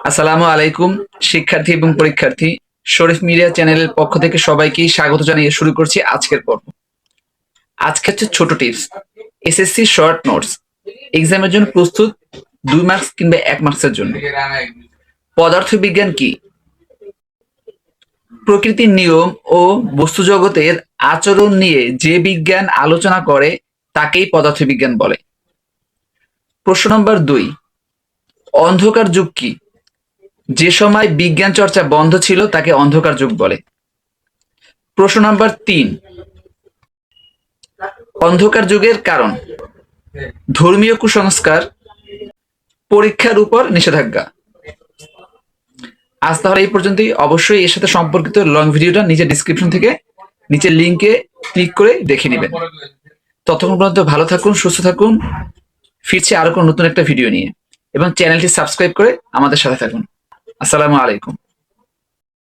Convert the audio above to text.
আসসালামু আলাইকুম শিক্ষার্থী এবং পরীক্ষার্থী। শরীফ মিডিয়া চ্যানেলের পক্ষ থেকে সবাইকে স্বাগত জানিয়ে শুরু করছি আজকের পর্ব। আজকে হচ্ছে ছোট টিপস, এসএসসি শর্ট নোটস, এক্সামের জন্য প্রস্তুত 2 মার্কস কিংবা 1 মার্কসের জন্য। পদার্থবিজ্ঞান কি? প্রকৃতির নিয়ম ও বস্তু জগতের আচরণ নিয়ে যে বিজ্ঞান আলোচনা করে তাকেই পদার্থবিজ্ঞান বলে। প্রশ্ন নম্বর 2, অন্ধকার যুগ কি? যে সময় বিজ্ঞান চর্চা বন্ধ ছিল তাকে অন্ধকার যুগ বলে। প্রশ্ন নাম্বার 3, অন্ধকার যুগের কারণ। ধর্মীয় কুসংস্কার, পরীক্ষার উপর নিষেধাজ্ঞা। আজ তাহলে এই পর্যন্তই। অবশ্যই এর সাথে সম্পর্কিত লং ভিডিওটা নিচে ডিসক্রিপশন থেকে নিচের লিংকে ক্লিক করে দেখে নেবেন। ততক্ষণ পর্যন্ত ভালো থাকুন, সুস্থ থাকুন। ফিরছি আরো কোনো নতুন একটা ভিডিও নিয়ে, এবং চ্যানেলটি সাবস্ক্রাইব করে আমাদের সাথে থাকুন। আসসালামু আলাইকুম।